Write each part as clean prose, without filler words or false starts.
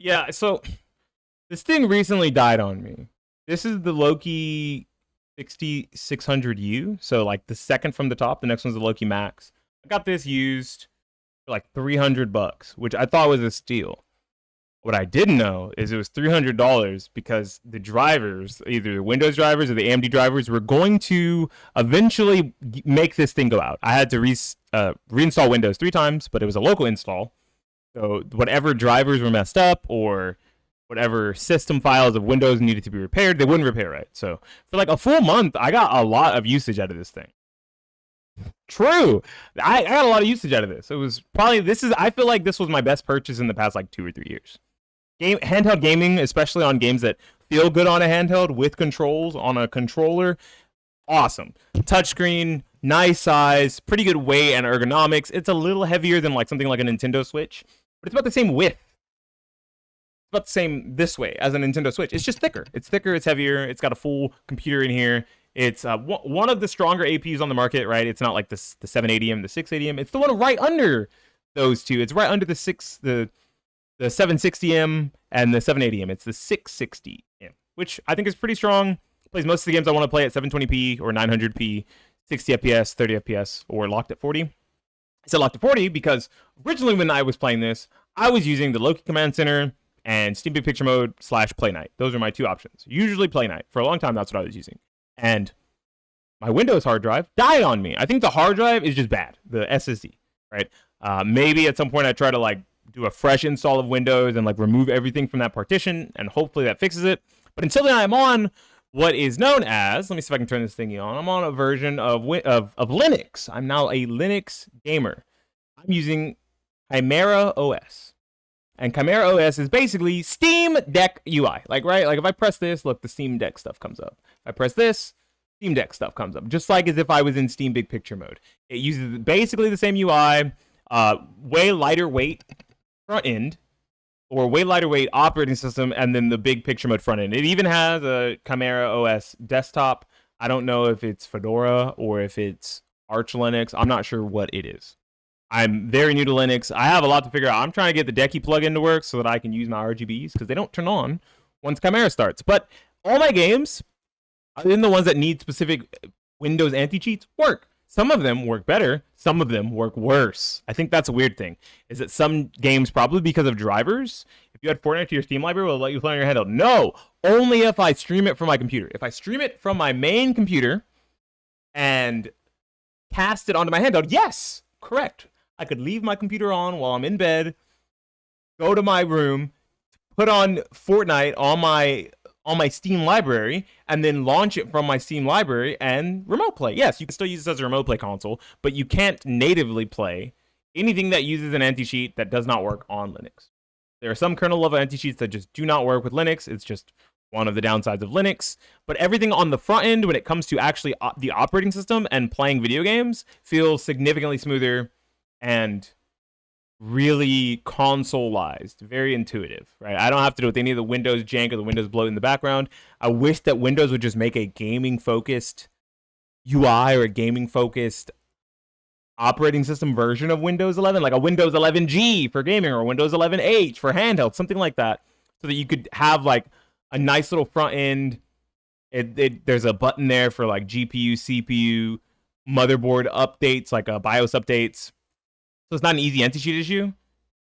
Yeah, so this thing recently died on me. This is the Loki 6600U. So like the second from the top, the next one's the Loki Max. I got this used for like $300, which I thought was a steal. What I didn't know is it was $300 because the drivers, either the Windows drivers or the AMD drivers, were going to eventually make this thing go out. I had to reinstall Windows 3 times, but it was a local install. So whatever drivers were messed up or whatever system files of Windows needed to be repaired, they wouldn't repair right. So for like a full month, I got a lot of usage out of this thing. True. I got a lot of usage out of this. It was probably, I feel like this was my best purchase in the past like 2 or 3 years. Handheld gaming, especially on games that feel good on a handheld with controls on a controller, awesome. Touchscreen, nice size, pretty good weight and ergonomics. It's a little heavier than like something like a Nintendo Switch, but it's about the same width. It's about the same this way as a Nintendo Switch. It's just thicker. It's thicker, it's heavier, it's got a full computer in here. It's one of the stronger APUs on the market, right? It's not like the 780M, the 680M. It's the one right under those two. It's right under the 760M and the 780M. It's the 660M, which I think is pretty strong. Plays most of the games I want to play at 720p or 900p, 60 FPS, 30 FPS, or locked at 40. I said locked at 40 because originally when I was playing this, I was using the Loki Command Center and Steam Big Picture Mode / Play Night. Those are my two options. Usually Play Night. For a long time, that's what I was using. And my Windows hard drive died on me. I think the hard drive is just bad, the SSD, right? Maybe at some point I try to like do a fresh install of Windows and like remove everything from that partition, and hopefully that fixes it. But until then, I'm on what is known as, let me see if I can turn this thingy on. I'm on a version of Linux. I'm now a Linux gamer. I'm using Chimera OS. And Chimera OS is basically Steam Deck UI. Like, right? Like if I press this, look, the Steam Deck stuff comes up. If I press this, Steam Deck stuff comes up. Just like as if I was in Steam Big Picture Mode. It uses basically the same UI, way lighter weight front end, or way lighter weight operating system, and then the Big Picture Mode front end. It even has a Chimera OS desktop. I don't know if it's Fedora or if it's Arch Linux. I'm not sure what it is. I'm very new to Linux. I have a lot to figure out. I'm trying to get the Decky plugin to work so that I can use my RGBs because they don't turn on once Chimera starts. But all my games, other than the ones that need specific Windows anti-cheats, work. Some of them work better. Some of them work worse. I think that's a weird thing. Is that some games, probably because of drivers, if you had Fortnite to your Steam library, will it let you play on your handheld? No, only if I stream it from my computer. If I stream it from my main computer and cast it onto my handheld, yes, correct. I could leave my computer on while I'm in bed, go to my room, put on Fortnite on my Steam library, and then launch it from my Steam library and remote play. Yes, you can still use this as a remote play console, but you can't natively play anything that uses an anti-cheat that does not work on Linux. There are some kernel level anti-cheats that just do not work with Linux. It's just one of the downsides of Linux. But everything on the front end, when it comes to actually the operating system and playing video games, feels significantly smoother and really consoleized, very intuitive, right? I don't have to deal with any of the Windows jank or the Windows bloat in the background. I wish that Windows would just make a gaming-focused UI or a gaming-focused operating system version of Windows 11, like a Windows 11G for gaming or Windows 11H for handheld, something like that, so that you could have like a nice little front end. There's a button there for like GPU, CPU, motherboard updates, like BIOS updates. So it's not an easy anti-cheat issue?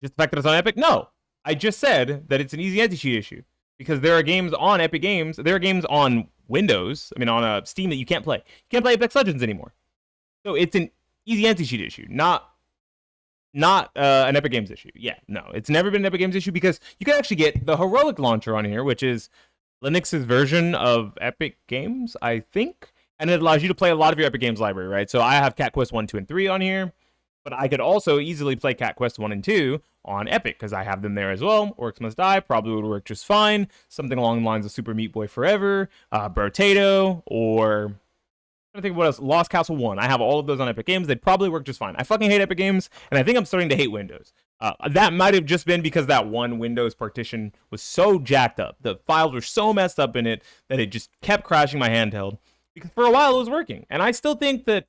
Just the fact that it's on Epic? No. I just said that it's an easy anti-cheat issue. Because there are games on Epic Games, there are games on Windows, on Steam that you can't play. You can't play Apex Legends anymore. So it's an easy anti-cheat issue, not an Epic Games issue. Yeah, no. It's never been an Epic Games issue because you can actually get the Heroic launcher on here, which is Linux's version of Epic Games, I think. And it allows you to play a lot of your Epic Games library, right? So I have Cat Quest 1, 2, and 3 on here. But I could also easily play Cat Quest 1 and 2 on Epic because I have them there as well. Orcs Must Die probably would work just fine. Something along the lines of Super Meat Boy Forever, Brotato, or I think what else? Lost Castle 1. I have all of those on Epic Games. They'd probably work just fine. I fucking hate Epic Games, and I think I'm starting to hate Windows. That might have just been because that one Windows partition was so jacked up. The files were so messed up in it that it just kept crashing my handheld. Because for a while it was working. And I still think that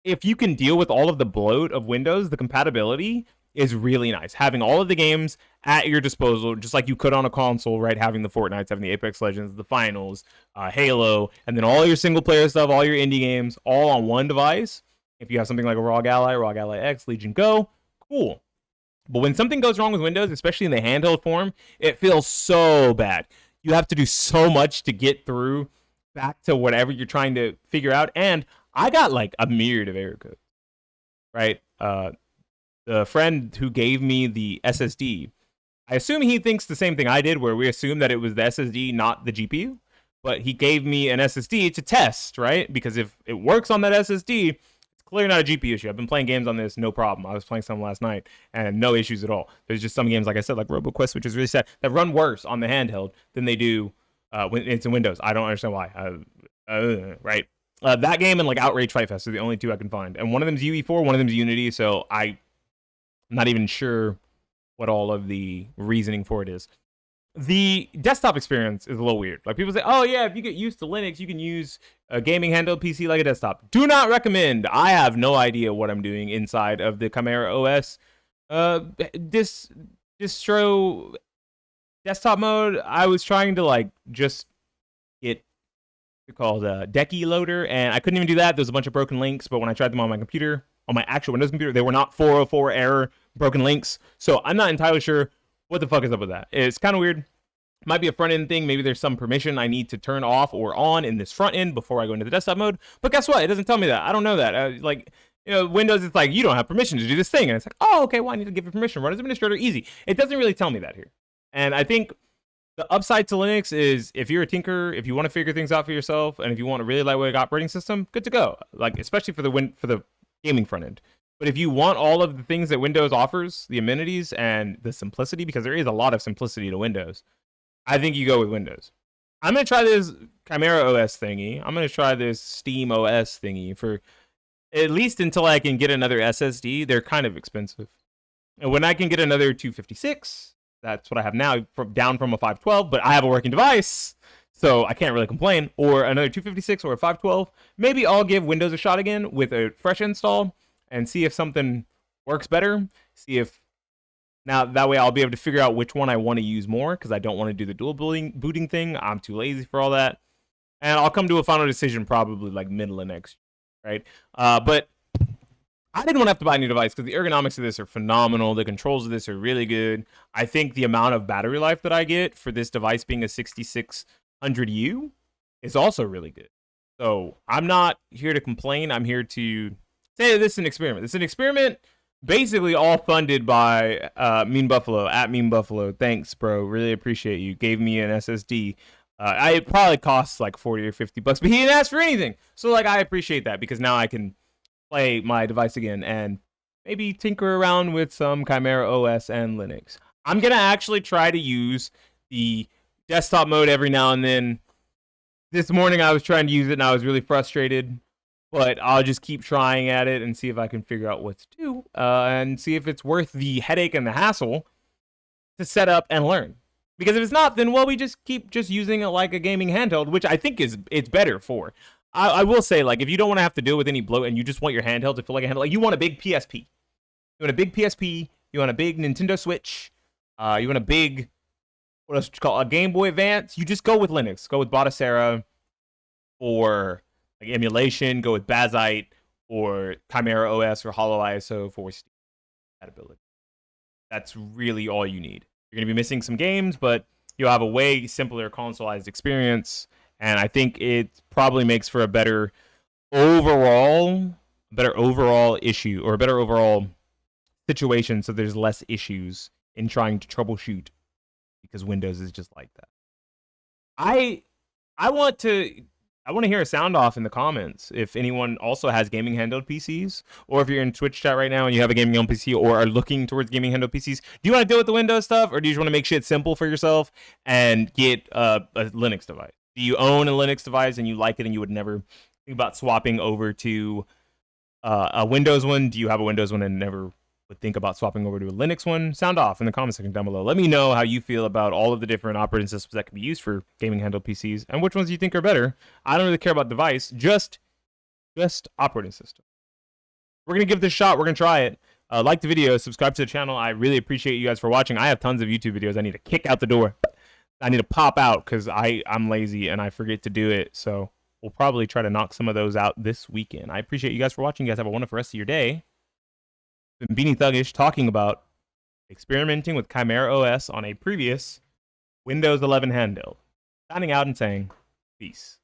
if you can deal with all of the bloat of Windows, the compatibility is really nice. Having all of the games at your disposal, just like you could on a console, right? Having the Fortnites, having the Apex Legends, the Finals, Halo, and then all your single player stuff, all your indie games, all on one device. If you have something like a ROG Ally X, Legion Go, cool. But when something goes wrong with Windows, especially in the handheld form, it feels so bad. You have to do so much to get through back to whatever you're trying to figure out. And I got like a myriad of error codes, right? The friend who gave me the SSD, I assume he thinks the same thing I did, where we assume that it was the SSD, not the GPU. But he gave me an SSD to test, right? Because if it works on that SSD, it's clearly not a GPU issue. I've been playing games on this, no problem. I was playing some last night, and no issues at all. There's just some games, like I said, like RoboQuest, which is really sad, that run worse on the handheld than they do when it's in Windows. I don't understand why. Right? That game and like Outrage Fight Fest are the only two I can find. And one of them's UE4, one of them's Unity, so I'm not even sure what all of the reasoning for it is. The desktop experience is a little weird. Like people say, oh yeah, if you get used to Linux, you can use a gaming handheld PC like a desktop. Do not recommend. I have no idea what I'm doing inside of the Chimera OS distro desktop mode. I was trying to like just get called Decky Loader, and I couldn't even do that. There's a bunch of broken links, but when I tried them on my computer, on my actual Windows computer, they were not 404 error broken links. So I'm not entirely sure what the fuck is up with that. It's kind of weird. Might be a front end thing. Maybe there's some permission I need to turn off or on in this front end before I go into the desktop mode. But guess what? It doesn't tell me that. I don't know that. Windows, it's like, you don't have permission to do this thing. And it's like, oh, okay, well, I need to give it permission. Run as administrator, easy. It doesn't really tell me that here. And I think the upside to Linux is if you're a tinker, if you want to figure things out for yourself, and if you want a really lightweight operating system, good to go. Like, especially for the gaming front end. But if you want all of the things that Windows offers, the amenities and the simplicity, because there is a lot of simplicity to Windows, I think you go with Windows. I'm going to try this Chimera OS thingy. I'm going to try this Steam OS thingy for at least until I can get another SSD. They're kind of expensive. And when I can get another 256, that's what I have now, down from a 512, but I have a working device, so I can't really complain, or another 256 or a 512, maybe I'll give Windows a shot again with a fresh install and see if something works better. See if now that way I'll be able to figure out which one I want to use more, because I don't want to do the dual booting thing. I'm too lazy for all that. And I'll come to a final decision probably like middle of next year, right? But I didn't want to have to buy a new device because the ergonomics of this are phenomenal. The controls of this are really good. I think the amount of battery life that I get for this device being a 6600U is also really good. So I'm not here to complain. I'm here to say this is an experiment. It's an experiment basically all funded by Mean Buffalo, at Mean Buffalo. Thanks, bro. Really appreciate you. Gave me an SSD. It probably costs like 40 or 50 bucks, but he didn't ask for anything. So like, I appreciate that, because now I can play my device again and maybe tinker around with some Chimera OS and Linux. I'm going to actually try to use the desktop mode every now and then. This morning I was trying to use it and I was really frustrated, but I'll just keep trying at it and see if I can figure out what to do, and see if it's worth the headache and the hassle to set up and learn. Because if it's not, then, well, we just keep just using it like a gaming handheld, which I think it's better for. I will say, like, if you don't want to have to deal with any bloat and you just want your handheld to feel like a handheld, like, you want a big PSP. You want a big PSP. You want a big Nintendo Switch. You want a big, what else would you call it, a Game Boy Advance. You just go with Linux. Go with Batocera, or like emulation. Go with Bazite or Chimera OS or Hollow ISO for Steam compatibility. That's really all you need. You're going to be missing some games, but you'll have a way simpler consoleized experience. And I think it probably makes for a better overall issue, or a better overall situation, so there's less issues in trying to troubleshoot, because Windows is just like that. I want to hear a sound off in the comments if anyone also has gaming handheld PCs, or if you're in Twitch chat right now and you have a gaming handheld PC or are looking towards gaming handheld PCs. Do you want to deal with the Windows stuff, or do you just want to make shit simple for yourself and get a Linux device? Do you own a Linux device and you like it and you would never think about swapping over to a Windows one? Do you have a Windows one and never would think about swapping over to a Linux one? Sound off in the comment section down below. Let me know how you feel about all of the different operating systems that can be used for gaming handheld PCs, and which ones you think are better. I don't really care about device, just operating system. We're going to give this a shot. We're going to try it. Like the video, subscribe to the channel. I really appreciate you guys for watching. I have tons of YouTube videos I need to kick out the door. I need to pop out because I'm lazy and I forget to do it. So we'll probably try to knock some of those out this weekend. I appreciate you guys for watching. You guys have a wonderful rest of your day. Been Beanie Thuggish talking about experimenting with Chimera OS on a previous Windows 11 handheld. Signing out and saying peace.